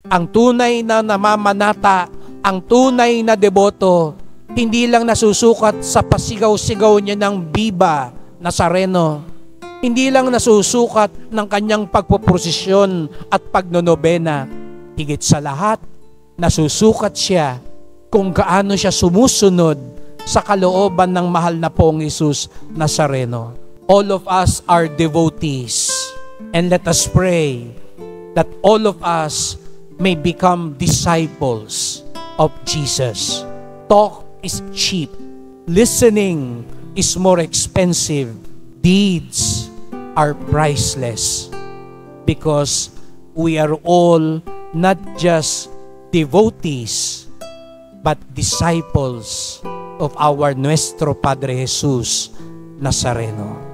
Ang tunay na namamanata, ang tunay na deboto, hindi lang nasusukat sa pasigaw-sigaw niya ng Viva Nazareno. Hindi lang nasusukat ng kanyang pagpoprosesyon at pagnonobena. Higit sa lahat, nasusukat siya kung gaano siya sumusunod sa kalooban ng mahal na pong Jesus Nazareno. All of us are devotees, and let us pray that all of us may become disciples of Jesus. Talk is cheap. Listening is more expensive. Deeds are priceless, because we are all not just devotees, but disciples of our Nuestro Padre Jesus Nazareno.